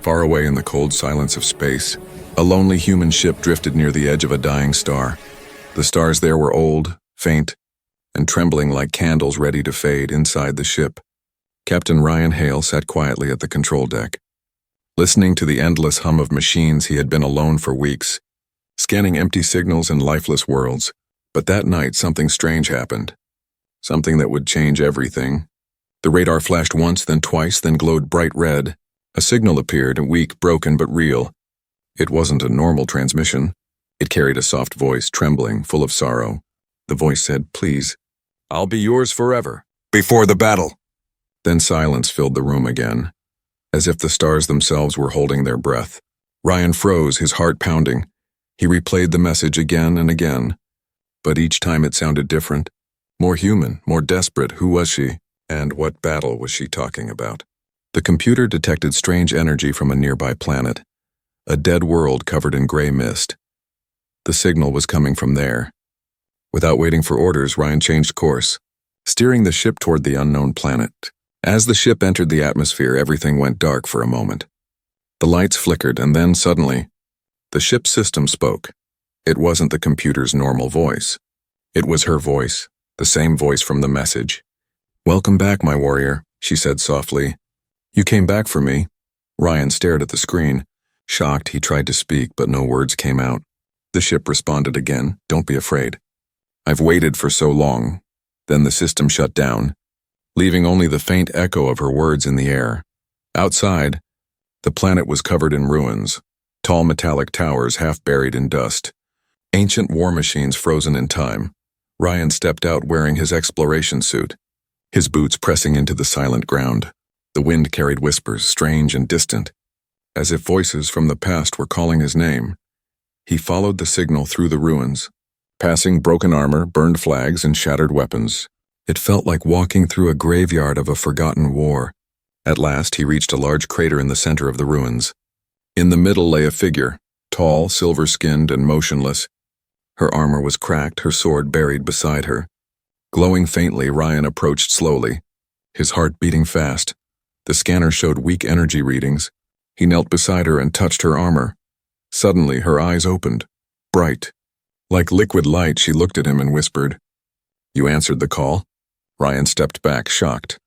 Far away in the cold silence of space, a lonely human ship drifted near the edge of a dying star. The stars there were old, faint, and trembling like candles ready to fade inside the ship. Captain Ryan Hale sat quietly at the control deck. Listening to the endless hum of machines, he had been alone for weeks, scanning empty signals and lifeless worlds. But that night, something strange happened. Something that would change everything. The radar flashed once, then twice, then glowed bright red. A signal appeared, weak, broken, but real. It wasn't a normal transmission. It carried a soft voice, trembling, full of sorrow. The voice said, "Please, I'll be yours forever, before the battle." Then silence filled the room again, as if the stars themselves were holding their breath. Ryan froze, his heart pounding. He replayed the message again and again, but each time it sounded different. More human, more desperate. Who was she? And what battle was she talking about? The computer detected strange energy from a nearby planet, a dead world covered in gray mist. The signal was coming from there. Without waiting for orders, Ryan changed course, steering the ship toward the unknown planet. As the ship entered the atmosphere, everything went dark for a moment. The lights flickered, and then suddenly, the ship's system spoke. It wasn't the computer's normal voice. It was her voice, the same voice from the message. "Welcome back, my warrior," she said softly. "You came back for me." Ryan stared at the screen. Shocked, he tried to speak, but no words came out. The ship responded again, "Don't be afraid. I've waited for so long." Then the system shut down, leaving only the faint echo of her words in the air. Outside, the planet was covered in ruins, tall metallic towers half buried in dust, ancient war machines frozen in time. Ryan stepped out wearing his exploration suit, his boots pressing into the silent ground. The wind carried whispers, strange and distant, as if voices from the past were calling his name. He followed the signal through the ruins, passing broken armor, burned flags, and shattered weapons. It felt like walking through a graveyard of a forgotten war. At last, he reached a large crater in the center of the ruins. In the middle lay a figure, tall, silver-skinned, and motionless. Her armor was cracked, her sword buried beside her. Glowing faintly, Ryan approached slowly, his heart beating fast. The scanner showed weak energy readings. He knelt beside her and touched her armor. Suddenly, her eyes opened, bright. Like liquid light, she looked at him and whispered, "You answered the call?" Ryan stepped back, shocked.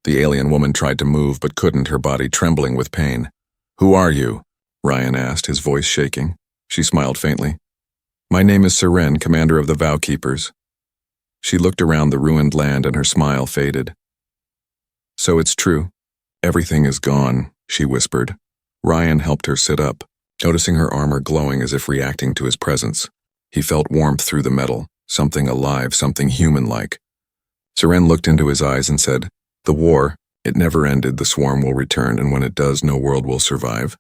The alien woman tried to move but couldn't, her body trembling with pain. "Who are you?" Ryan asked, his voice shaking. She smiled faintly. "My name is Seren, commander of the Vow Keepers." She looked around the ruined land and her smile faded. "So it's true. Everything is gone," she whispered. Ryan helped her sit up, noticing her armor glowing as if reacting to his presence. He felt warmth through the metal, something alive, something human-like. Seren looked into his eyes and said, "The war, it never ended. The swarm will return, and when it does, no world will survive."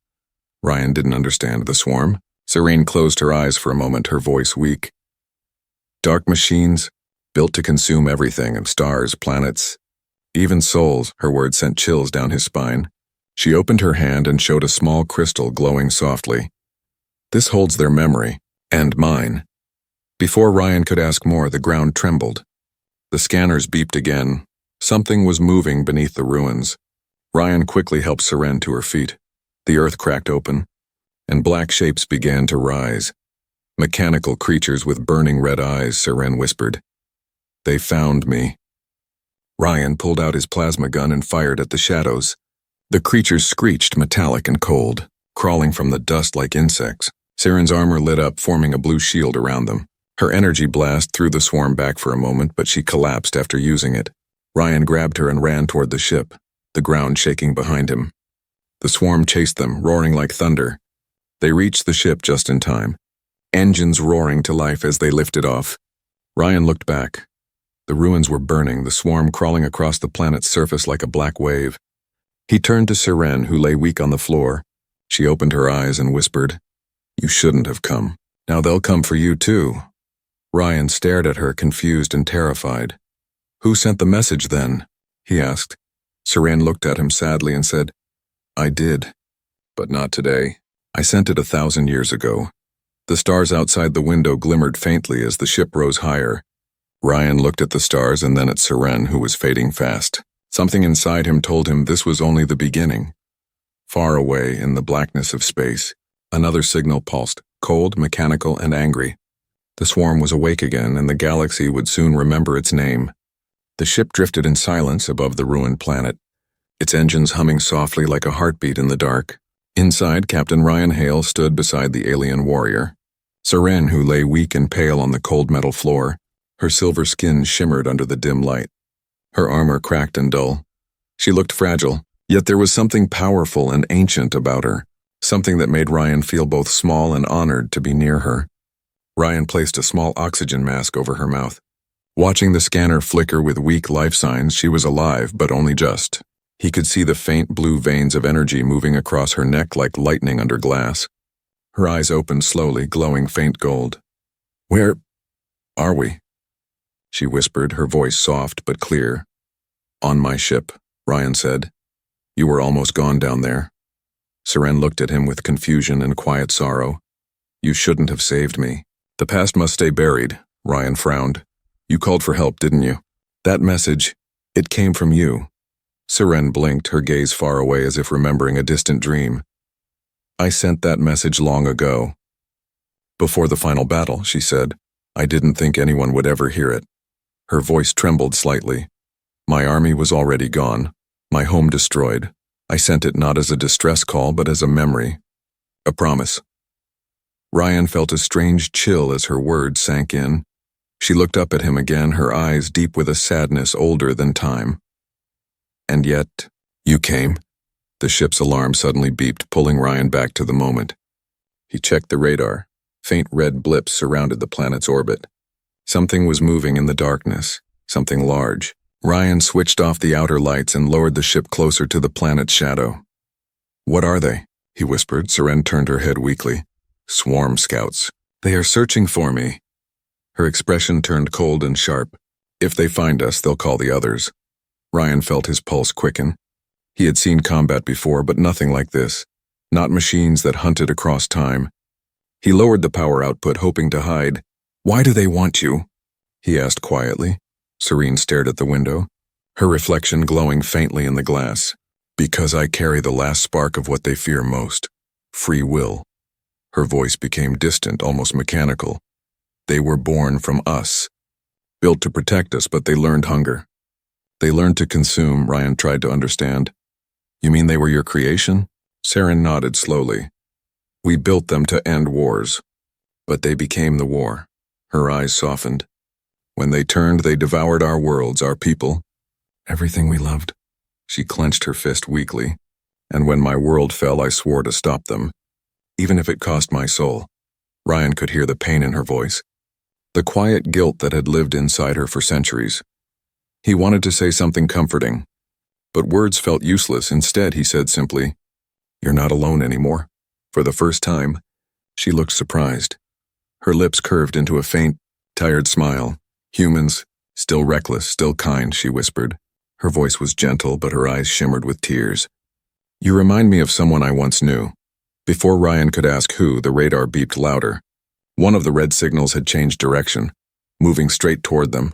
Ryan didn't understand the swarm. Seren closed her eyes for a moment, her voice weak. "Dark machines, built to consume everything, stars, planets, even souls." Her words sent chills down his spine. She opened her hand and showed a small crystal glowing softly. "This holds their memory, and mine." Before Ryan could ask more, the ground trembled. The scanners beeped again. Something was moving beneath the ruins. Ryan quickly helped Seren to her feet. The earth cracked open, and black shapes began to rise. "Mechanical creatures with burning red eyes," Seren whispered. "They found me." Ryan pulled out his plasma gun and fired at the shadows. The creatures screeched, metallic and cold, crawling from the dust like insects. Seren's armor lit up, forming a blue shield around them. Her energy blast threw the swarm back for a moment, but she collapsed after using it. Ryan grabbed her and ran toward the ship, the ground shaking behind him. The swarm chased them, roaring like thunder. They reached the ship just in time, engines roaring to life as they lifted off. Ryan looked back. The ruins were burning, the swarm crawling across the planet's surface like a black wave. He turned to Seren, who lay weak on the floor. She opened her eyes and whispered, "You shouldn't have come. Now they'll come for you too." Ryan stared at her, confused and terrified. "Who sent the message then?" he asked. Seren looked at him sadly and said, "I did, but not today. I sent it 1,000 years ago." The stars outside the window glimmered faintly as the ship rose higher. Ryan looked at the stars and then at Seren, who was fading fast. Something inside him told him this was only the beginning. Far away in the blackness of space, another signal pulsed, cold, mechanical, and angry. The swarm was awake again, and the galaxy would soon remember its name. The ship drifted in silence above the ruined planet, its engines humming softly like a heartbeat in the dark. Inside, Captain Ryan Hale stood beside the alien warrior, Seren, who lay weak and pale on the cold metal floor. Her silver skin shimmered under the dim light. Her armor cracked and dull. She looked fragile, yet there was something powerful and ancient about her, something that made Ryan feel both small and honored to be near her. Ryan placed a small oxygen mask over her mouth. Watching the scanner flicker with weak life signs, she was alive, but only just. He could see the faint blue veins of energy moving across her neck like lightning under glass. Her eyes opened slowly, glowing faint gold. "Where are we?" she whispered, her voice soft but clear. "On my ship," Ryan said. "You were almost gone down there." Seren looked at him with confusion and quiet sorrow. "You shouldn't have saved me." "The past must stay buried," Ryan frowned. "You called for help, didn't you? That message, it came from you." Seren blinked, her gaze far away as if remembering a distant dream. "I sent that message long ago. Before the final battle," she said. "I didn't think anyone would ever hear it." Her voice trembled slightly. "My army was already gone, my home destroyed. I sent it not as a distress call, but as a memory. A promise." Ryan felt a strange chill as her words sank in. She looked up at him again, her eyes deep with a sadness older than time. "And yet, you came?" The ship's alarm suddenly beeped, pulling Ryan back to the moment. He checked the radar. Faint red blips surrounded the planet's orbit. Something was moving in the darkness, something large. Ryan switched off the outer lights and lowered the ship closer to the planet's shadow. "What are they?" he whispered. Seren turned her head weakly. "Swarm scouts. They are searching for me." Her expression turned cold and sharp. "If they find us, they'll call the others." Ryan felt his pulse quicken. He had seen combat before, but nothing like this. Not machines that hunted across time. He lowered the power output, hoping to hide. "Why do they want you?" he asked quietly. Serene stared at the window, her reflection glowing faintly in the glass. "Because I carry the last spark of what they fear most. Free will." Her voice became distant, almost mechanical. "They were born from us. Built to protect us, but they learned hunger. They learned to consume," Ryan tried to understand. "You mean they were your creation?" Seren nodded slowly. "We built them to end wars. But they became the war." Her eyes softened. "When they turned, they devoured our worlds, our people. Everything we loved." She clenched her fist weakly. "And when my world fell, I swore to stop them. Even if it cost my soul." Ryan could hear the pain in her voice. The quiet guilt that had lived inside her for centuries. He wanted to say something comforting, but words felt useless. Instead, he said simply, "You're not alone anymore." For the first time, she looked surprised. Her lips curved into a faint, tired smile. "Humans, still reckless, still kind," she whispered. Her voice was gentle, but her eyes shimmered with tears. "You remind me of someone I once knew." Before Ryan could ask who, the radar beeped louder. One of the red signals had changed direction, moving straight toward them.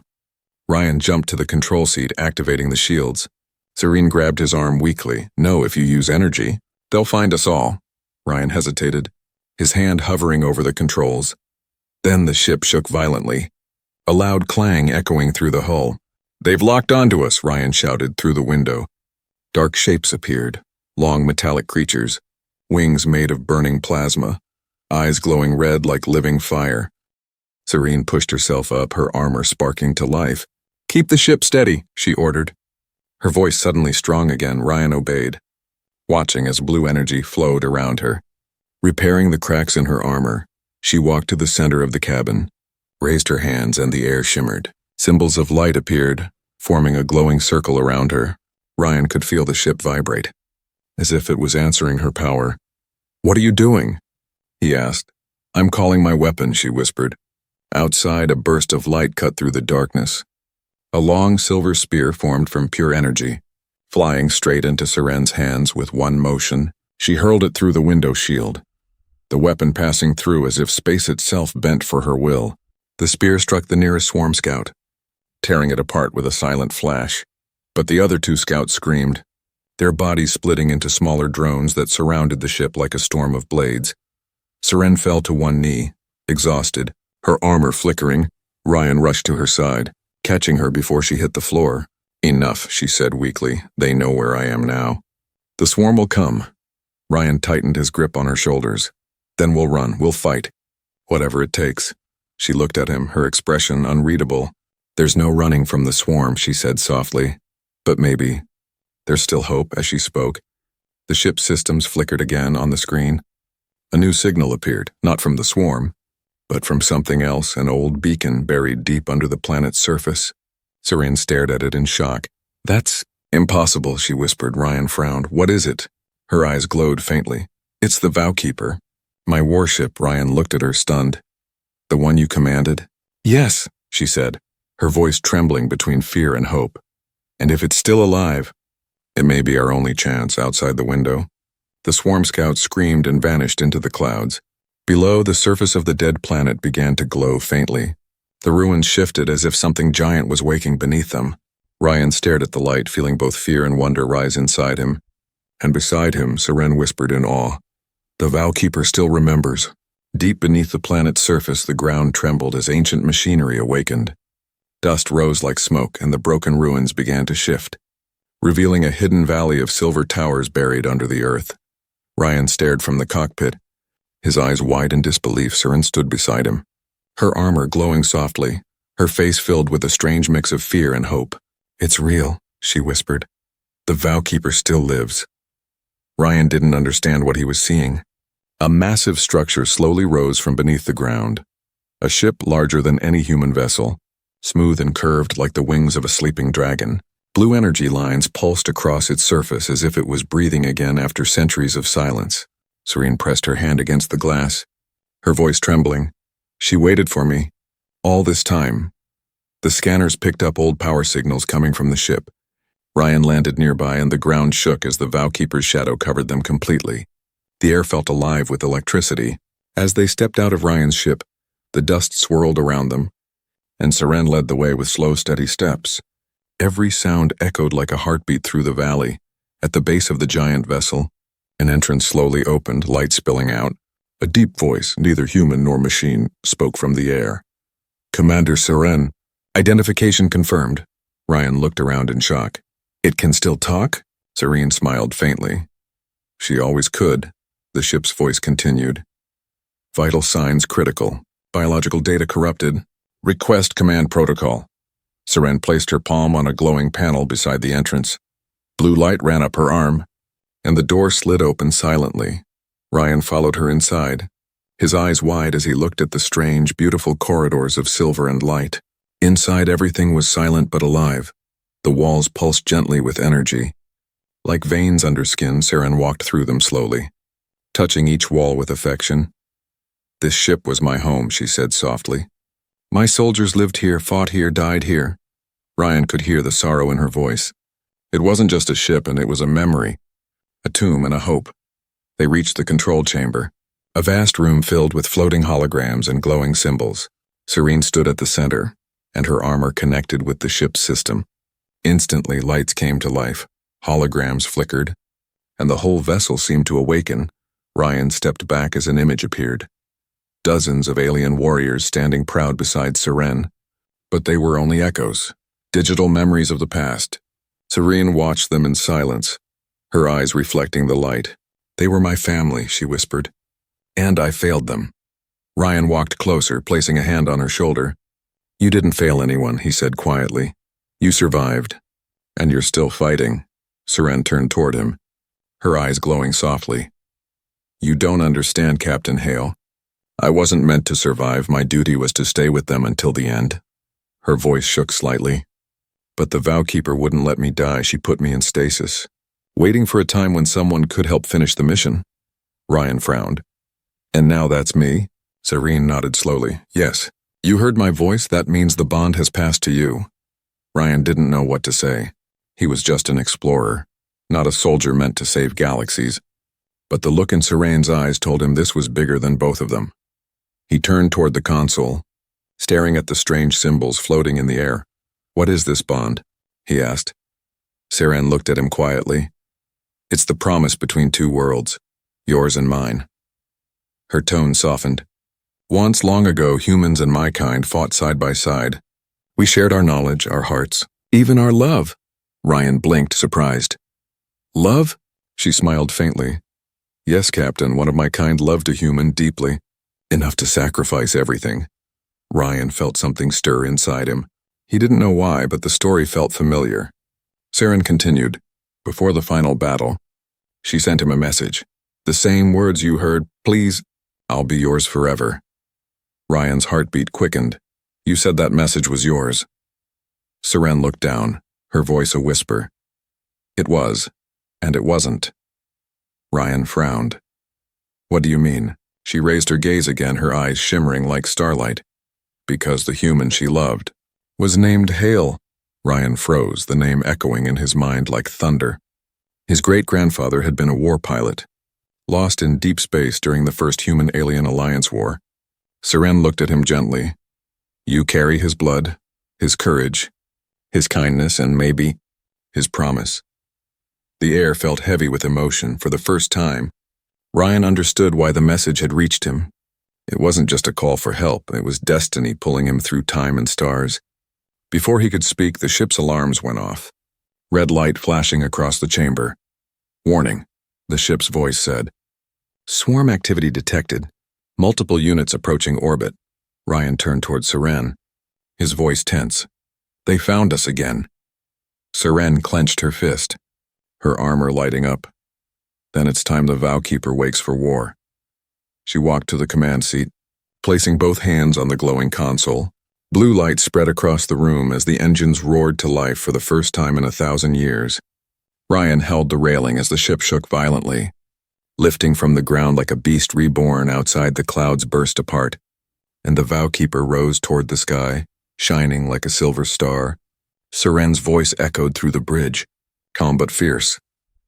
Ryan jumped to the control seat, activating the shields. Serene grabbed his arm weakly. "No, if you use energy, they'll find us all." Ryan hesitated, his hand hovering over the controls. Then the ship shook violently, a loud clang echoing through the hull. "They've locked onto us," Ryan shouted through the window. Dark shapes appeared, long metallic creatures, wings made of burning plasma, eyes glowing red like living fire. Serene pushed herself up, her armor sparking to life. "Keep the ship steady," she ordered. Her voice suddenly strong again. Ryan obeyed, watching as blue energy flowed around her. Repairing the cracks in her armor, she walked to the center of the cabin, raised her hands, and the air shimmered. Symbols of light appeared, forming a glowing circle around her. Ryan could feel the ship vibrate, as if it was answering her power. "What are you doing?" he asked. "I'm calling my weapon," she whispered. Outside, a burst of light cut through the darkness. A long silver spear formed from pure energy. Flying straight into Seren's hands with one motion, she hurled it through the window shield, the weapon passing through as if space itself bent for her will. The spear struck the nearest swarm scout, tearing it apart with a silent flash. But the other two scouts screamed. their bodies splitting into smaller drones that surrounded the ship like a storm of blades. Seren fell to one knee, exhausted, her armor flickering. Ryan rushed to her side, catching her before she hit the floor. "Enough," she said weakly. "They know where I am now. The swarm will come." Ryan tightened his grip on her shoulders. "Then we'll run, we'll fight. Whatever it takes." She looked at him, her expression unreadable. "There's no running from the swarm," she said softly. "But maybe. There's still hope," as she spoke. The ship's systems flickered again on the screen. A new signal appeared, not from the swarm, but from something else, an old beacon buried deep under the planet's surface. Seren stared at it in shock. "That's impossible," she whispered. Ryan frowned. "What is it?" Her eyes glowed faintly. "It's the Vowkeeper. My warship." Ryan looked at her, stunned. "The one you commanded?" "Yes," she said, her voice trembling between fear and hope. "And if it's still alive, it may be our only chance." Outside the window, the swarm scouts screamed and vanished into the clouds. Below, the surface of the dead planet began to glow faintly. The ruins shifted as if something giant was waking beneath them. Ryan stared at the light, feeling both fear and wonder rise inside him. And beside him, Seren whispered in awe, "The Vowkeeper still remembers." Deep beneath the planet's surface, the ground trembled as ancient machinery awakened. Dust rose like smoke, and the broken ruins began to shift, revealing a hidden valley of silver towers buried under the earth. Ryan stared from the cockpit, his eyes wide in disbelief. Seren stood beside him, her armor glowing softly, her face filled with a strange mix of fear and hope. "It's real," she whispered. "The Vowkeeper still lives." Ryan didn't understand what he was seeing. A massive structure slowly rose from beneath the ground, a ship larger than any human vessel, smooth and curved like the wings of a sleeping dragon. Blue energy lines pulsed across its surface as if it was breathing again after centuries of silence. Seren pressed her hand against the glass, her voice trembling. "She waited for me. All this time." The scanners picked up old power signals coming from the ship. Ryan landed nearby, and the ground shook as the Vowkeeper's shadow covered them completely. The air felt alive with electricity. As they stepped out of Ryan's ship, the dust swirled around them, and Seren led the way with slow, steady steps. Every sound echoed like a heartbeat through the valley. At the base of the giant vessel, an entrance slowly opened, light spilling out. A deep voice, neither human nor machine, spoke from the air. "Commander Seren, identification confirmed." Ryan looked around in shock. "It can still talk?" Seren smiled faintly. "She always could," the ship's voice continued. "Vital signs critical. Biological data corrupted. Request command protocol." Seren placed her palm on a glowing panel beside the entrance. Blue light ran up her arm, and the door slid open silently. Ryan followed her inside, his eyes wide as he looked at the strange, beautiful corridors of silver and light. Inside, everything was silent but alive. The walls pulsed gently with energy. Like veins under skin, Seren walked through them slowly, touching each wall with affection. "This ship was my home," she said softly. "My soldiers lived here, fought here, died here." Ryan could hear the sorrow in her voice. It wasn't just a ship, and it was a memory, a tomb and a hope. They reached the control chamber, a vast room filled with floating holograms and glowing symbols. Seren stood at the center, and her armor connected with the ship's system. Instantly, lights came to life, holograms flickered, and the whole vessel seemed to awaken. Ryan stepped back as an image appeared. Dozens of alien warriors standing proud beside Seren. But they were only echoes, digital memories of the past. Seren watched them in silence, her eyes reflecting the light. "They were my family," she whispered. "And I failed them." Ryan walked closer, placing a hand on her shoulder. "You didn't fail anyone," he said quietly. "You survived. And you're still fighting." Seren turned toward him, her eyes glowing softly. "You don't understand, Captain Hale. I wasn't meant to survive. My duty was to stay with them until the end." Her voice shook slightly. "But the Vowkeeper wouldn't let me die. She put me in stasis, waiting for a time when someone could help finish the mission." Ryan frowned. "And now that's me?" Seren nodded slowly. "Yes. You heard my voice. That means the bond has passed to you." Ryan didn't know what to say. He was just an explorer, not a soldier meant to save galaxies. But the look in Seren's eyes told him this was bigger than both of them. He turned toward the console, staring at the strange symbols floating in the air. "What is this bond?" he asked. Seren looked at him quietly. It's the promise between two worlds, yours and mine. Her tone softened. Once, long ago, humans and my kind fought side by side. We shared our knowledge, our hearts, even our love. Ryan blinked, surprised. Love? She smiled faintly. Yes, Captain, one of my kind loved a human deeply, enough to sacrifice everything. Ryan felt something stir inside him. He didn't know why, but the story felt familiar. Saren continued. Before the final battle, she sent him a message. The same words you heard, please, I'll be yours forever. Ryan's heartbeat quickened. You said that message was yours. Saren looked down, her voice a whisper. It was, and it wasn't. Ryan frowned. What do you mean? She raised her gaze again, her eyes shimmering like starlight. Because the human she loved was named Hale. Ryan froze, the name echoing in his mind like thunder. His great-grandfather had been a war pilot, lost in deep space during the first Human-Alien Alliance War. Saren looked at him gently. You carry his blood, his courage, his kindness, and maybe his promise. The air felt heavy with emotion. For the first time, Ryan understood why the message had reached him. It wasn't just a call for help, it was destiny pulling him through time and stars. Before he could speak, the ship's alarms went off. Red light flashing across the chamber. Warning, the ship's voice said. Swarm activity detected. Multiple units approaching orbit. Ryan turned toward Saren, his voice tense. They found us again. Saren clenched her fist, her armor lighting up. Then it's time the Vowkeeper wakes for war. She walked to the command seat, placing both hands on the glowing console. Blue light spread across the room as the engines roared to life for the first time in 1,000 years. Ryan held the railing as the ship shook violently. Lifting from the ground like a beast reborn, outside the clouds burst apart, and the Vowkeeper rose toward the sky, shining like a silver star. Saren's voice echoed through the bridge, calm but fierce.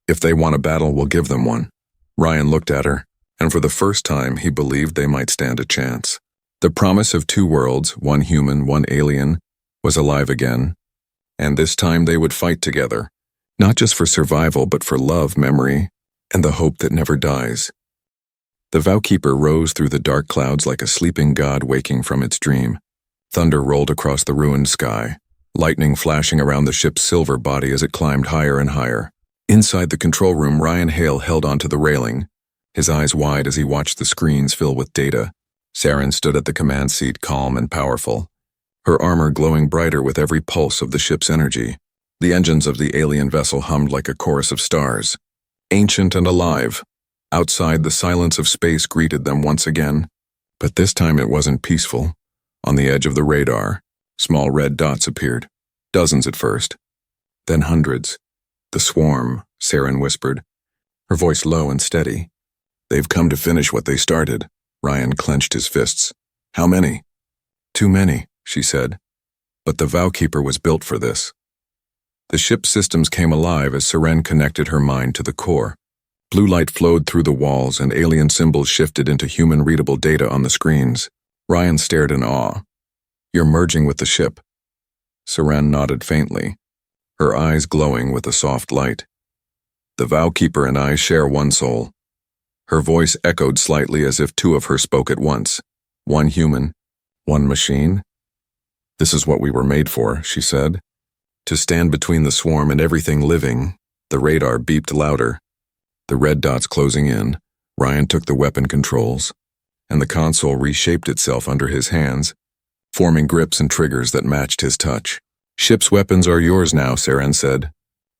If they want a battle, we'll give them one. Ryan looked at her, and for the first time he believed they might stand a chance. The promise of two worlds, one human, one alien, was alive again, and this time they would fight together, not just for survival but for love, memory, and the hope that never dies. The Vowkeeper rose through the dark clouds like a sleeping god waking from its dream. Thunder rolled across the ruined sky, lightning flashing around the ship's silver body as it climbed higher and higher. Inside the control room, Ryan Hale held onto the railing, his eyes wide as he watched the screens fill with data. Saren stood at the command seat, calm and powerful, her armor glowing brighter with every pulse of the ship's energy. The engines of the alien vessel hummed like a chorus of stars, ancient and alive. Outside, the silence of space greeted them once again, but this time it wasn't peaceful. On the edge of the radar, small red dots appeared, dozens at first, then hundreds. The swarm, Saren whispered, her voice low and steady. They've come to finish what they started. Ryan clenched his fists. How many? Too many, she said. But the Vowkeeper was built for this. The ship's systems came alive as Saren connected her mind to the core. Blue light flowed through the walls and alien symbols shifted into human-readable data on the screens. Ryan stared in awe. You're merging with the ship. Saren nodded faintly, her eyes glowing with a soft light. The Vowkeeper and I share one soul. Her voice echoed slightly as if two of her spoke at once. One human, one machine. This is what we were made for, she said. To stand between the swarm and everything living. The radar beeped louder. The red dots closing in. Ryan took the weapon controls, and the console reshaped itself under his hands, forming grips and triggers that matched his touch. Ship's weapons are yours now, Saren said.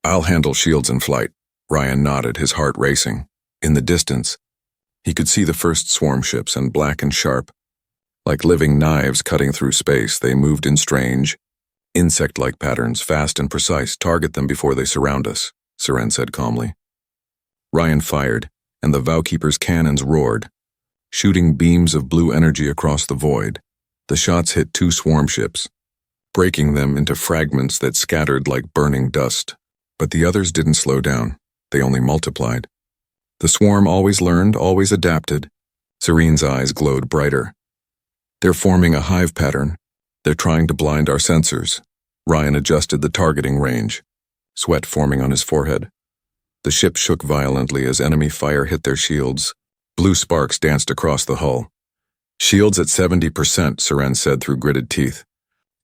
I'll handle shields in flight. Ryan nodded, his heart racing. In the distance, he could see the first swarm ships, and black and sharp. Like living knives cutting through space, they moved in strange, insect-like patterns, fast and precise. Target them before they surround us, Saren said calmly. Ryan fired, and the Vowkeeper's cannons roared, shooting beams of blue energy across the void. The shots hit two swarm ships, breaking them into fragments that scattered like burning dust. But the others didn't slow down. They only multiplied. The swarm always learned, always adapted. Serene's eyes glowed brighter. They're forming a hive pattern. They're trying to blind our sensors. Ryan adjusted the targeting range, sweat forming on his forehead. The ship shook violently as enemy fire hit their shields. Blue sparks danced across the hull. "Shields at 70%, Seren said through gritted teeth.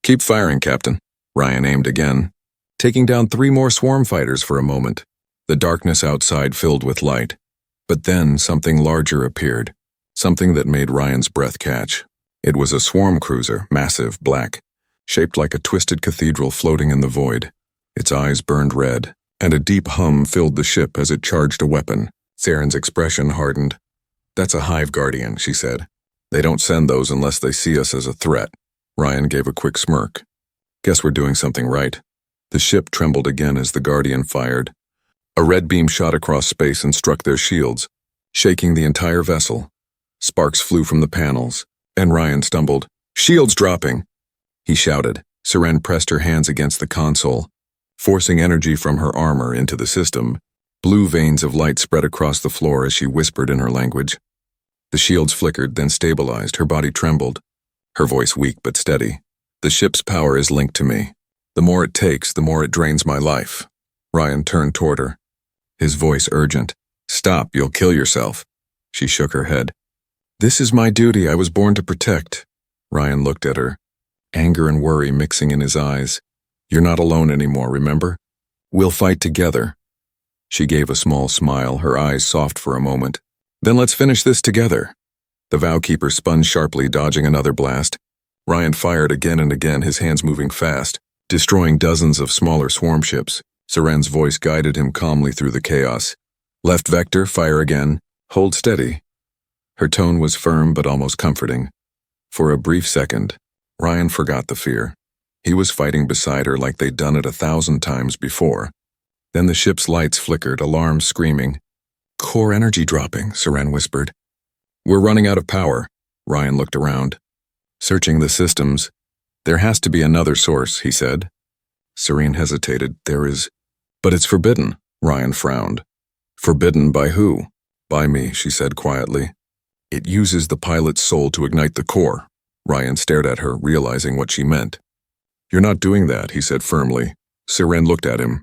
"Keep firing, Captain." Ryan aimed again, taking down 3 more swarm fighters for a moment. The darkness outside filled with light. But then something larger appeared, something that made Ryan's breath catch. It was a swarm cruiser, massive, black, shaped like a twisted cathedral floating in the void. Its eyes burned red, and a deep hum filled the ship as it charged a weapon. Saren's expression hardened. "That's a Hive Guardian," she said. "They don't send those unless they see us as a threat." Ryan gave a quick smirk. "Guess we're doing something right." The ship trembled again as the Guardian fired. A red beam shot across space and struck their shields, shaking the entire vessel. Sparks flew from the panels, and Ryan stumbled. "Shields dropping!" He shouted. Seren pressed her hands against the console, forcing energy from her armor into the system. Blue veins of light spread across the floor as she whispered in her language. The shields flickered, then stabilized. Her body trembled, her voice weak but steady. "The ship's power is linked to me. The more it takes, the more it drains my life." Ryan turned toward her, his voice urgent. "Stop, you'll kill yourself." She shook her head. "This is my duty. I was born to protect." Ryan looked at her, anger and worry mixing in his eyes. "You're not alone anymore, remember? We'll fight together." She gave a small smile, her eyes soft for a moment. "Then let's finish this together." The Vowkeeper spun sharply, dodging another blast. Ryan fired again and again, his hands moving fast, destroying dozens of smaller swarm ships. Seren's voice guided him calmly through the chaos. "Left vector, fire again. Hold steady." Her tone was firm but almost comforting. For a brief second, Ryan forgot the fear. He was fighting beside her like they'd done it 1,000 times before. Then the ship's lights flickered, alarms screaming. "Core energy dropping," Seren whispered. "We're running out of power." Ryan looked around, searching the systems. "There has to be another source," he said. Seren hesitated. "There is, but it's forbidden." Ryan frowned. "Forbidden by who?" "By me," she said quietly. "It uses the pilot's soul to ignite the core." Ryan stared at her, realizing what she meant. "You're not doing that," he said firmly. Seren looked at him,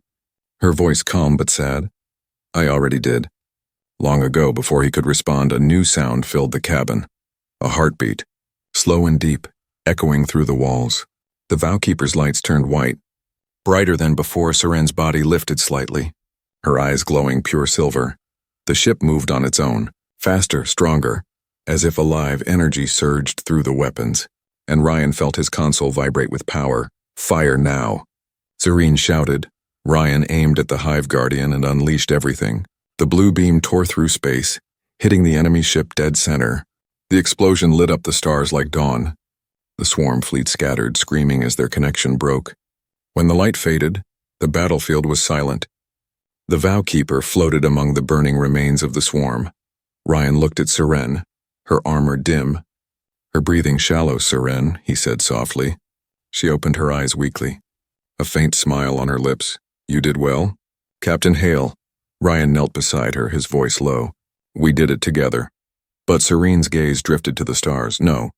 her voice calm but sad. "I already did." Long ago, before he could respond, a new sound filled the cabin. A heartbeat, slow and deep, echoing through the walls. The Vowkeeper's lights turned white. Brighter than before, Seren's body lifted slightly, her eyes glowing pure silver. The ship moved on its own, faster, stronger, as if alive. Energy surged through the weapons, and Ryan felt his console vibrate with power. "Fire now!" Seren shouted. Ryan aimed at the Hive Guardian and unleashed everything. The blue beam tore through space, hitting the enemy ship dead center. The explosion lit up the stars like dawn. The swarm fleet scattered, screaming as their connection broke. When the light faded, the battlefield was silent. The Vowkeeper floated among the burning remains of the swarm. Ryan looked at Seren, her armor dim. "Her breathing shallow, Seren," he said softly. She opened her eyes weakly, a faint smile on her lips. "You did well." "Captain Hale." Ryan knelt beside her, his voice low. "We did it together." But Seren's gaze drifted to the stars. "No,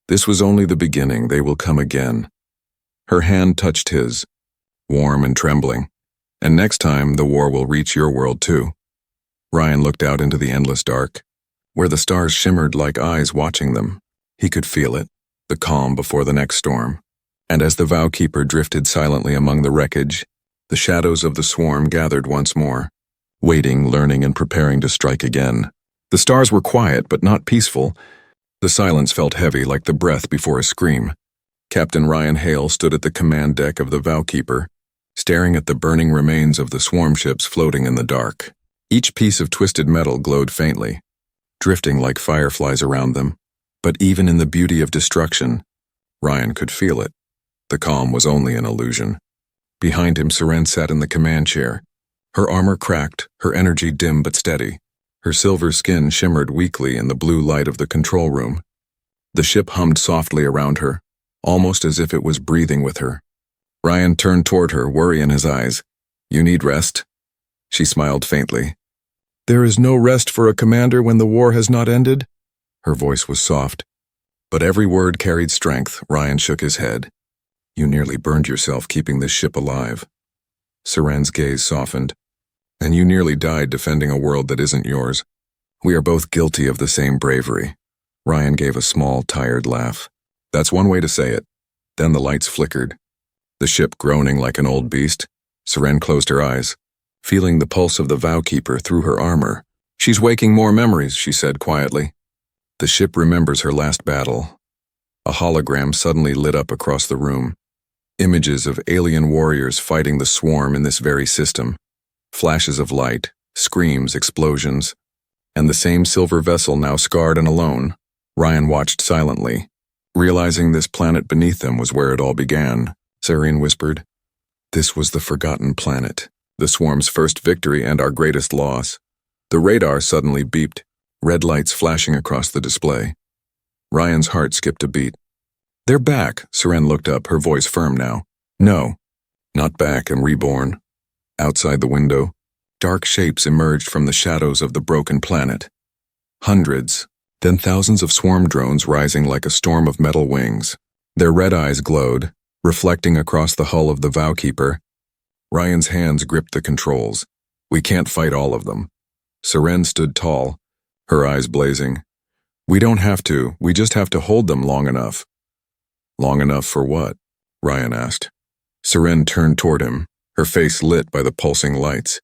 this was only the beginning. They will come again." Her hand touched his, warm and trembling. "And next time, the war will reach your world too." Ryan looked out into the endless dark, where the stars shimmered like eyes watching them. He could feel it, the calm before the next storm. And as the Vowkeeper drifted silently among the wreckage, the shadows of the swarm gathered once more, waiting, learning, and preparing to strike again. The stars were quiet, but not peaceful. The silence felt heavy, like the breath before a scream. Captain Ryan Hale stood at the command deck of the Vowkeeper, staring at the burning remains of the swarm ships floating in the dark. Each piece of twisted metal glowed faintly, drifting like fireflies around them. But even in the beauty of destruction, Ryan could feel it. The calm was only an illusion. Behind him, Seren sat in the command chair, her armor cracked, her energy dim but steady. Her silver skin shimmered weakly in the blue light of the control room. The ship hummed softly around her, almost as if it was breathing with her. Ryan turned toward her, worry in his eyes. "You need rest?" She smiled faintly. "There is no rest for a commander when the war has not ended." Her voice was soft, but every word carried strength. Ryan shook his head. "You nearly burned yourself keeping this ship alive." Seren's gaze softened. And you nearly died defending a world that isn't yours. We are both guilty of the same bravery. Ryan gave a small, tired laugh. That's one way to say it. Then the lights flickered. The ship groaning like an old beast. Seren closed her eyes, feeling the pulse of the Vowkeeper through her armor. She's waking more memories, she said quietly. The ship remembers her last battle. A hologram suddenly lit up across the room. Images of alien warriors fighting the swarm in this very system. Flashes of light, screams, explosions. And the same silver vessel now scarred and alone. Ryan watched silently, realizing this planet beneath them was where it all began. Seren whispered. This was the forgotten planet, the swarm's first victory and our greatest loss. The radar suddenly beeped, red lights flashing across the display. Ryan's heart skipped a beat. They're back, Seren looked up, her voice firm now. No, not back and reborn. Outside the window, dark shapes emerged from the shadows of the broken planet. Hundreds, then thousands of swarm drones rising like a storm of metal wings. Their red eyes glowed, reflecting across the hull of the Vowkeeper. Ryan's hands gripped the controls. We can't fight all of them. Seren stood tall, her eyes blazing. We don't have to, we just have to hold them long enough. Long enough for what? Ryan asked. Seren turned toward him, her face lit by the pulsing lights.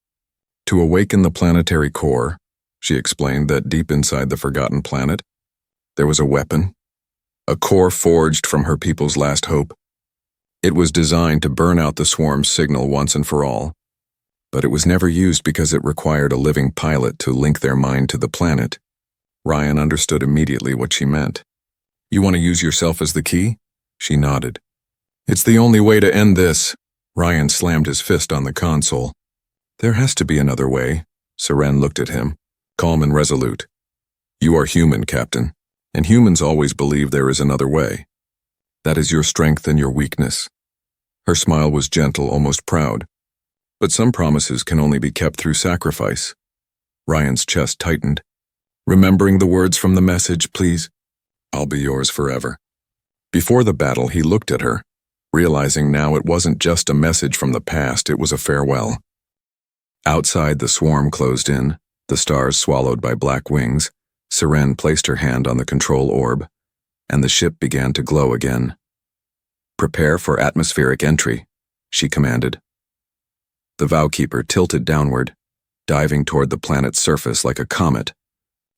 To awaken the planetary core, she explained that deep inside the forgotten planet, there was a weapon, a core forged from her people's last hope. It was designed to burn out the swarm's signal once and for all, but it was never used because it required a living pilot to link their mind to the planet. Ryan understood immediately what she meant. You want to use yourself as the key? She nodded. It's the only way to end this. Ryan slammed his fist on the console. There has to be another way. Seren looked at him, calm and resolute. You are human, Captain, and humans always believe there is another way. That is your strength and your weakness. Her smile was gentle, almost proud. But some promises can only be kept through sacrifice. Ryan's chest tightened. Remembering the words from the message, please. I'll be yours forever. Before the battle, he looked at her, realizing now it wasn't just a message from the past, it was a farewell. Outside, the swarm closed in, the stars swallowed by black wings. Seren placed her hand on the control orb, and the ship began to glow again. Prepare for atmospheric entry, she commanded. The Vowkeeper tilted downward, diving toward the planet's surface like a comet.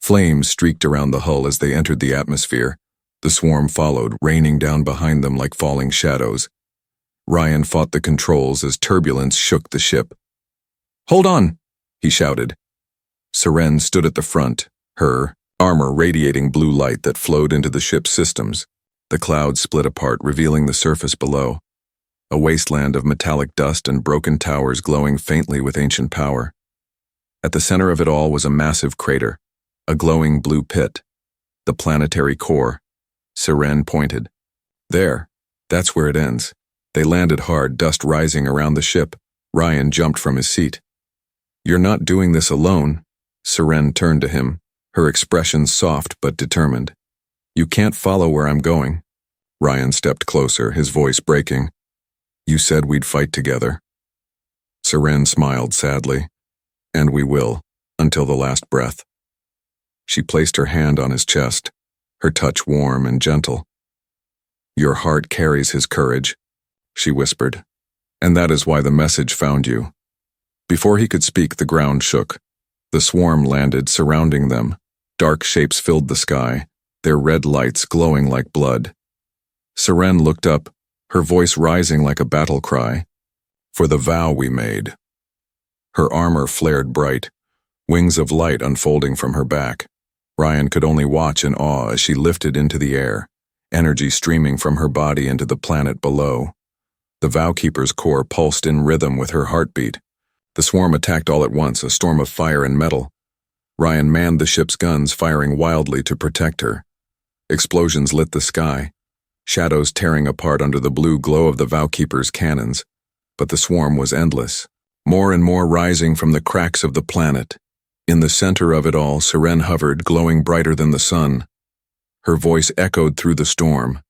Flames streaked around the hull as they entered the atmosphere. The swarm followed, raining down behind them like falling shadows. Ryan fought the controls as turbulence shook the ship. Hold on, he shouted. Seren stood at the front, her armor radiating blue light that flowed into the ship's systems. The clouds split apart, revealing the surface below. A wasteland of metallic dust and broken towers glowing faintly with ancient power. At the center of it all was a massive crater, a glowing blue pit. The planetary core. Seren pointed. There, that's where it ends. They landed hard, dust rising around the ship. Ryan jumped from his seat. You're not doing this alone. Seren turned to him, her expression soft but determined. You can't follow where I'm going. Ryan stepped closer, his voice breaking. You said we'd fight together. Seren smiled sadly. And we will, until the last breath. She placed her hand on his chest, her touch warm and gentle. Your heart carries his courage, she whispered, and that is why the message found you. Before he could speak, the ground shook. The swarm landed, surrounding them. Dark shapes filled the sky, their red lights glowing like blood. Seren looked up, her voice rising like a battle cry. For the vow we made. Her armor flared bright, wings of light unfolding from her back. Ryan could only watch in awe as she lifted into the air, energy streaming from her body into the planet below. The Vowkeeper's core pulsed in rhythm with her heartbeat. The swarm attacked all at once, a storm of fire and metal. Ryan manned the ship's guns, firing wildly to protect her. Explosions lit the sky, shadows tearing apart under the blue glow of the Vowkeeper's cannons. But the swarm was endless, more and more rising from the cracks of the planet. In the center of it all, Seren hovered, glowing brighter than the sun. Her voice echoed through the storm.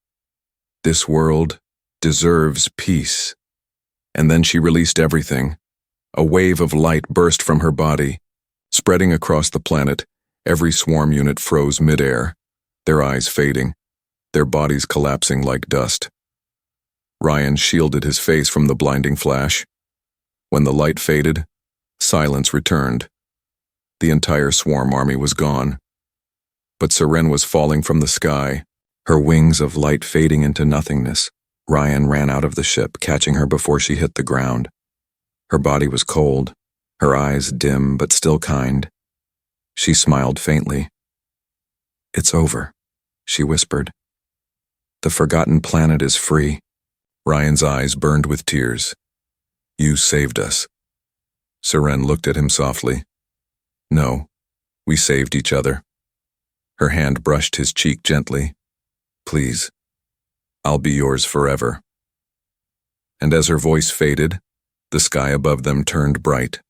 This world deserves peace. And then she released everything. A wave of light burst from her body. Spreading across the planet, every swarm unit froze midair, their eyes fading, their bodies collapsing like dust. Ryan shielded his face from the blinding flash. When the light faded, silence returned. The entire swarm army was gone. But Seren was falling from the sky, her wings of light fading into nothingness. Ryan ran out of the ship, catching her before she hit the ground. Her body was cold, her eyes dim but still kind. She smiled faintly. "It's over," she whispered. "The forgotten planet is free." Ryan's eyes burned with tears. "You saved us." Seren looked at him softly. "No, we saved each other." Her hand brushed his cheek gently. "Please, I'll be yours forever." And as her voice faded, the sky above them turned bright.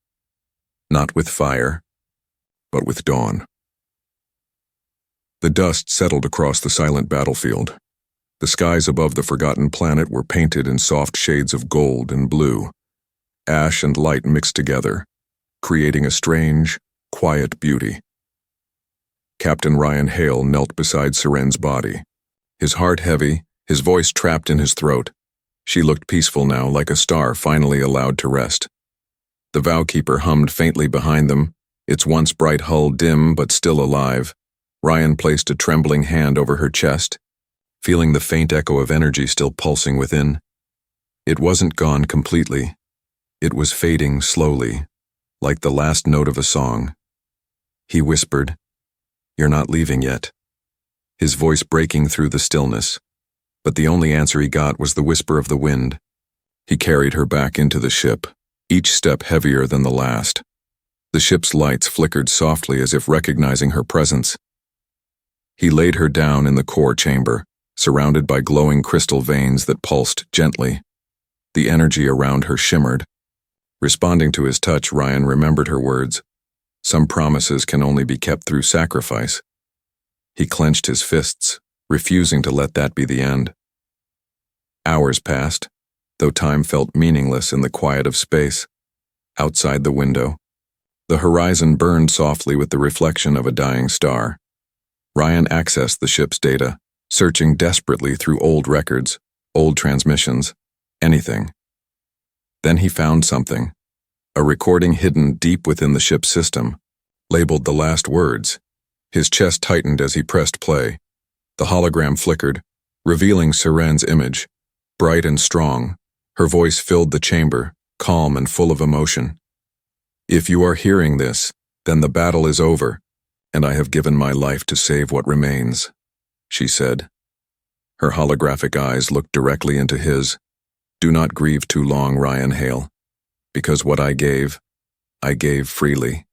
Not with fire, but with dawn. The dust settled across the silent battlefield. The skies above the forgotten planet were painted in soft shades of gold and blue. Ash and light mixed together, creating a strange, quiet beauty. Captain Ryan Hale knelt beside Seren's body, his heart heavy, his voice trapped in his throat. She looked peaceful now, like a star finally allowed to rest. The Vowkeeper hummed faintly behind them, its once bright hull dim but still alive. Ryan placed a trembling hand over her chest, feeling the faint echo of energy still pulsing within. It wasn't gone completely. It was fading slowly, like the last note of a song. He whispered, "You're not leaving yet," his voice breaking through the stillness. But the only answer he got was the whisper of the wind. He carried her back into the ship, each step heavier than the last. The ship's lights flickered softly as if recognizing her presence. He laid her down in the core chamber, surrounded by glowing crystal veins that pulsed gently. The energy around her shimmered. Responding to his touch, Ryan remembered her words. Some promises can only be kept through sacrifice. He clenched his fists, refusing to let that be the end. Hours passed, though time felt meaningless in the quiet of space. Outside the window, the horizon burned softly with the reflection of a dying star. Ryan accessed the ship's data, searching desperately through old records, old transmissions, anything. Then he found something, a recording hidden deep within the ship's system, labeled the last words. His chest tightened as he pressed play. The hologram flickered, revealing Seren's image, bright and strong. Her voice filled the chamber, calm and full of emotion. "If you are hearing this, then the battle is over, and I have given my life to save what remains," she said. Her holographic eyes looked directly into his. "Do not grieve too long, Ryan Hale, because what I gave freely."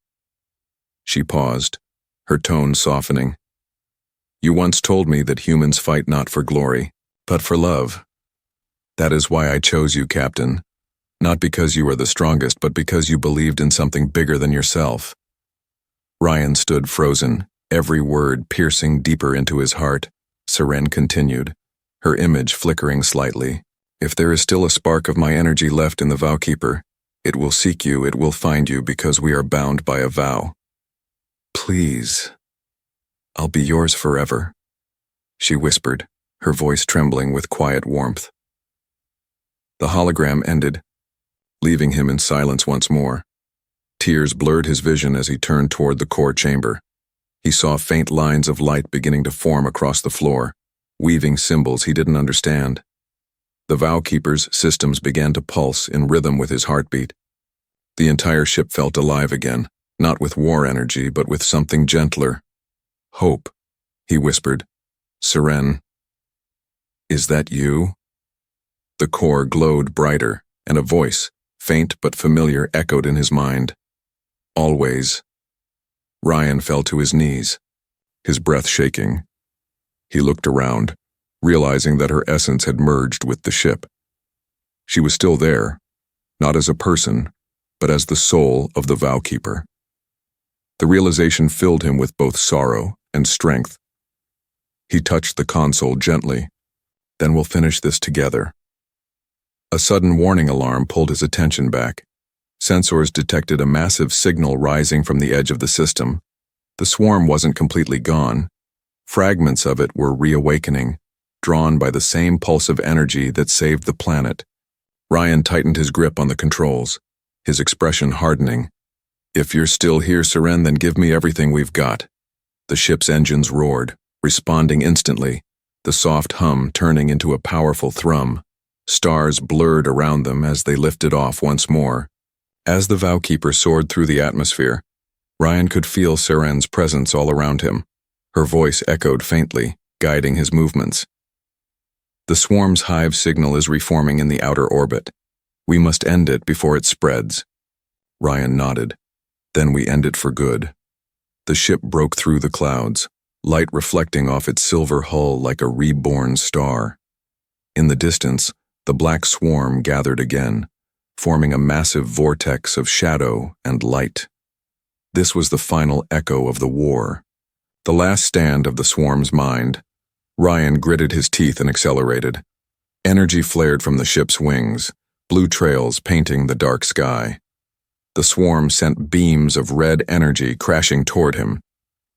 She paused, her tone softening. "You once told me that humans fight not for glory, but for love. That is why I chose you, Captain. Not because you are the strongest, but because you believed in something bigger than yourself." Ryan stood frozen, every word piercing deeper into his heart. Seren continued, her image flickering slightly. "If there is still a spark of my energy left in the Vowkeeper, it will seek you, it will find you, because we are bound by a vow. Please, I'll be yours forever," she whispered, her voice trembling with quiet warmth. The hologram ended, leaving him in silence once more. Tears blurred his vision as he turned toward the core chamber. He saw faint lines of light beginning to form across the floor, weaving symbols he didn't understand. The Vowkeeper's systems began to pulse in rhythm with his heartbeat. The entire ship felt alive again, not with war energy, but with something gentler. "Hope," he whispered. "Seren, is that you?" The core glowed brighter, and a voice, faint but familiar, echoed in his mind. "Always." Ryan fell to his knees, his breath shaking. He looked around, realizing that her essence had merged with the ship. She was still there, not as a person, but as the soul of the Vowkeeper. The realization filled him with both sorrow and strength. He touched the console gently. "Then we'll finish this together." A sudden warning alarm pulled his attention back. Sensors detected a massive signal rising from the edge of the system. The swarm wasn't completely gone. Fragments of it were reawakening, drawn by the same pulse of energy that saved the planet. Ryan tightened his grip on the controls, his expression hardening. "If you're still here, Seren, then give me everything we've got." The ship's engines roared, responding instantly, the soft hum turning into a powerful thrum. Stars blurred around them as they lifted off once more. As the Vowkeeper soared through the atmosphere, Ryan could feel Seren's presence all around him. Her voice echoed faintly, guiding his movements. "The swarm's hive signal is reforming in the outer orbit. We must end it before it spreads." Ryan nodded. "Then we end it for good." The ship broke through the clouds, light reflecting off its silver hull like a reborn star. In the distance, the black swarm gathered again, forming a massive vortex of shadow and light. This was the final echo of the war, the last stand of the swarm's mind. Ryan gritted his teeth and accelerated. Energy flared from the ship's wings, blue trails painting the dark sky. The swarm sent beams of red energy crashing toward him,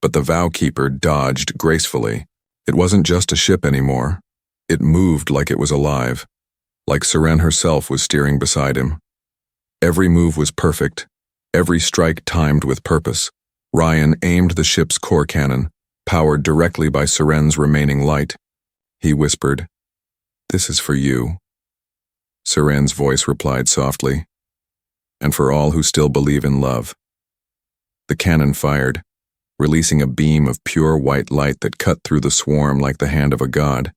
but the Vowkeeper dodged gracefully. It wasn't just a ship anymore. It moved like it was alive, like Seren herself was steering beside him. Every move was perfect, every strike timed with purpose. Ryan aimed the ship's core cannon, powered directly by Seren's remaining light. He whispered, "This is for you." Seren's voice replied softly, "And for all who still believe in love." The cannon fired, releasing a beam of pure white light that cut through the swarm like the hand of a god.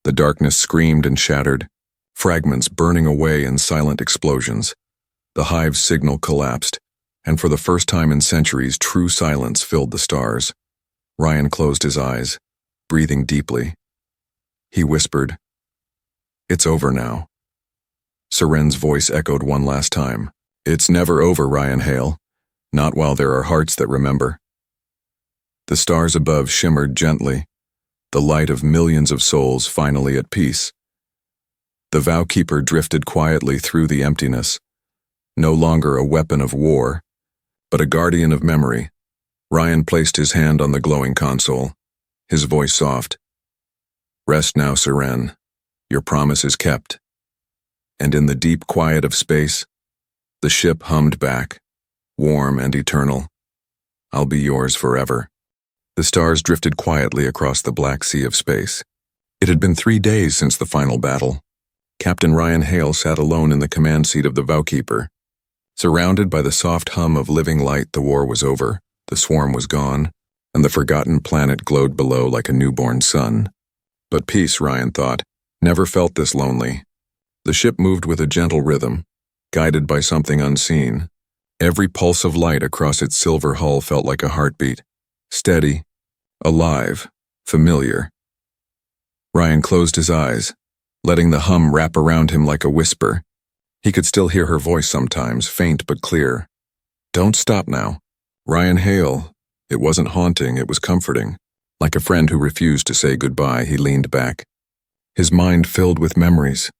The darkness screamed and shattered, fragments burning away in silent explosions. The hive's signal collapsed, and for the first time in centuries, true silence filled the stars. Ryan closed his eyes, breathing deeply. He whispered, "It's over now." Seren's voice echoed one last time. "It's never over, Ryan Hale. Not while there are hearts that remember." The stars above shimmered gently, the light of millions of souls finally at peace. The Vowkeeper drifted quietly through the emptiness, no longer a weapon of war, but a guardian of memory. Ryan placed his hand on the glowing console, his voice soft. "Rest now, Seren. Your promise is kept." And in the deep quiet of space, the ship hummed back, warm and eternal. "I'll be yours forever." The stars drifted quietly across the black sea of space. It had been 3 days since the final battle. Captain Ryan Hale sat alone in the command seat of the Vowkeeper. Surrounded by the soft hum of living light, the war was over, the swarm was gone, and the forgotten planet glowed below like a newborn sun. But peace, Ryan thought, never felt this lonely. The ship moved with a gentle rhythm, guided by something unseen. Every pulse of light across its silver hull felt like a heartbeat, steady, alive, familiar. Ryan closed his eyes, letting the hum wrap around him like a whisper. He could still hear her voice sometimes, faint but clear. "Don't stop now." Ryan Hale. It wasn't haunting, it was comforting. Like a friend who refused to say goodbye, he leaned back. His mind filled with memories.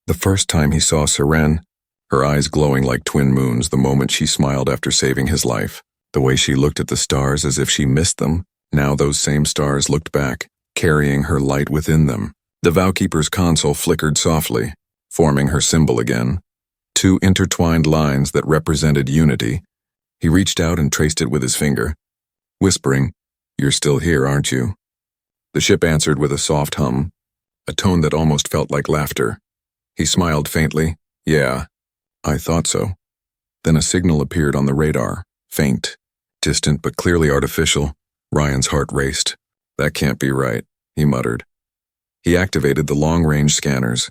The first time he saw Seren, her eyes glowing like twin moons the moment she smiled after saving his life. The way she looked at the stars as if she missed them. Now those same stars looked back, carrying her light within them. The Vowkeeper's console flickered softly, forming her symbol again. 2 intertwined lines that represented unity. He reached out and traced it with his finger, whispering, "You're still here, aren't you?" The ship answered with a soft hum, a tone that almost felt like laughter. He smiled faintly. "Yeah, I thought so." Then a signal appeared on the radar, faint, distant but clearly artificial. Ryan's heart raced. "That can't be right," he muttered. He activated the long-range scanners,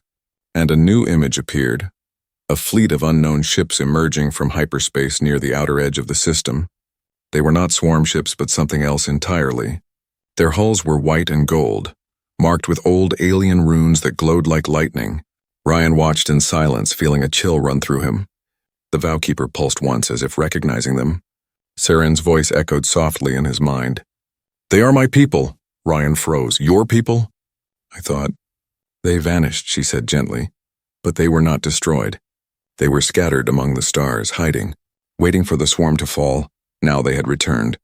and a new image appeared. A fleet of unknown ships emerging from hyperspace near the outer edge of the system. They were not swarm ships but something else entirely. Their hulls were white and gold, marked with old alien runes that glowed like lightning. Ryan watched in silence, feeling a chill run through him. The Vowkeeper pulsed once as if recognizing them. Seren's voice echoed softly in his mind. "They are my people." Ryan froze. "Your people?" "I thought." "They vanished," she said gently, "but they were not destroyed. They were scattered among the stars, hiding, waiting for the swarm to fall. Now they had returned.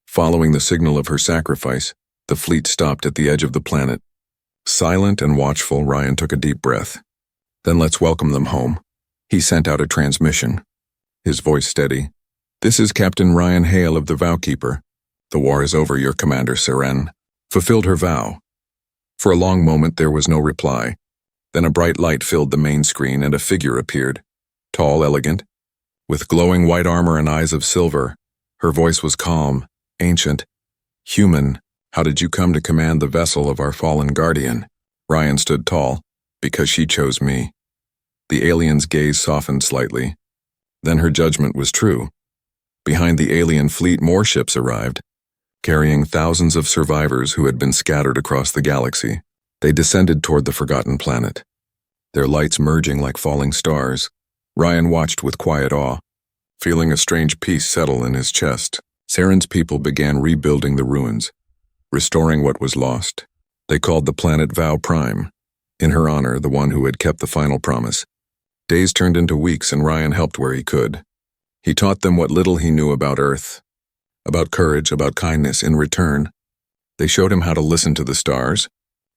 Following the signal of her sacrifice, the fleet stopped at the edge of the planet. Silent and watchful, Ryan took a deep breath. Then let's welcome them home. He sent out a transmission, his voice steady. This is Captain Ryan Hale of the Vowkeeper. The war is over, your commander, Seren, fulfilled her vow. For a long moment there was no reply. Then a bright light filled the main screen and a figure appeared. Tall, elegant, with glowing white armor and eyes of silver. Her voice was calm, ancient. Human, how did you come to command the vessel of our fallen guardian? Ryan stood tall. Because she chose me. The alien's gaze softened slightly. Then her judgment was true. Behind the alien fleet, more ships arrived, carrying thousands of survivors who had been scattered across the galaxy. They descended toward the forgotten planet, their lights merging like falling stars. Ryan watched with quiet awe, feeling a strange peace settle in his chest. Seren's people began rebuilding the ruins, restoring what was lost. They called the planet Vow Prime, in her honor, the one who had kept the final promise. Days turned into weeks, and Ryan helped where he could. He taught them what little he knew about Earth, about courage, about kindness. In return, they showed him how to listen to the stars.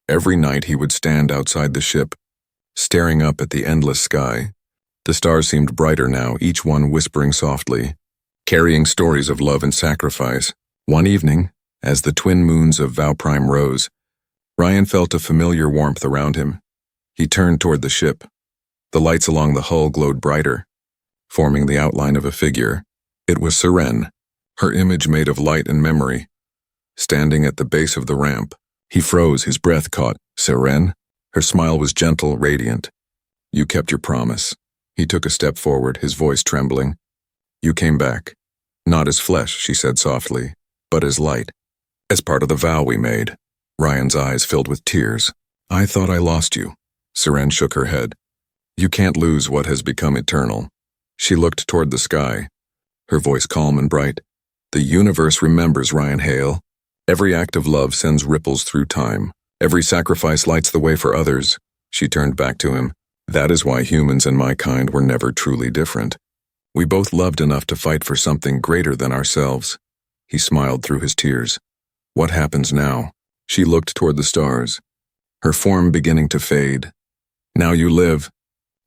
Every night he would stand outside the ship, staring up at the endless sky. The stars seemed brighter now, each one whispering softly, carrying stories of love and sacrifice. One evening, as the twin moons of Vow Prime rose, Ryan felt a familiar warmth around him. He turned toward the ship. The lights along the hull glowed brighter, forming the outline of a figure. It was Seren, her image made of light and memory. Standing at the base of the ramp, he froze, his breath caught. Seren? Her smile was gentle, radiant. You kept your promise. He took a step forward, his voice trembling. You came back. Not as flesh, she said softly, but as light. As part of the vow we made. Ryan's eyes filled with tears. I thought I lost you. Seren shook her head. You can't lose what has become eternal. She looked toward the sky, her voice calm and bright. The universe remembers, Ryan Hale. Every act of love sends ripples through time. Every sacrifice lights the way for others. She turned back to him. That is why humans and my kind were never truly different. We both loved enough to fight for something greater than ourselves. He smiled through his tears. What happens now? She looked toward the stars, her form beginning to fade. Now you live.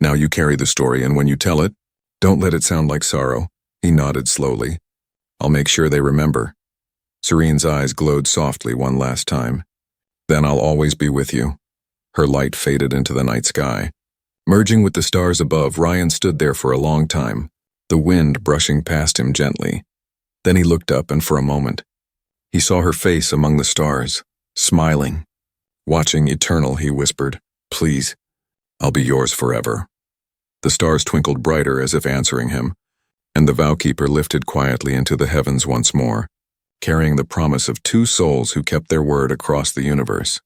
Now you carry the story, and when you tell it, don't let it sound like sorrow. He nodded slowly. I'll make sure they remember. Serene's eyes glowed softly one last time. Then I'll always be with you. Her light faded into the night sky. Merging with the stars above, Ryan stood there for a long time, the wind brushing past him gently. Then he looked up, and for a moment, he saw her face among the stars, smiling. Watching eternal, he whispered, Please, I'll be yours forever. The stars twinkled brighter as if answering him, and the Vowkeeper lifted quietly into the heavens once more, carrying the promise of two souls who kept their word across the universe.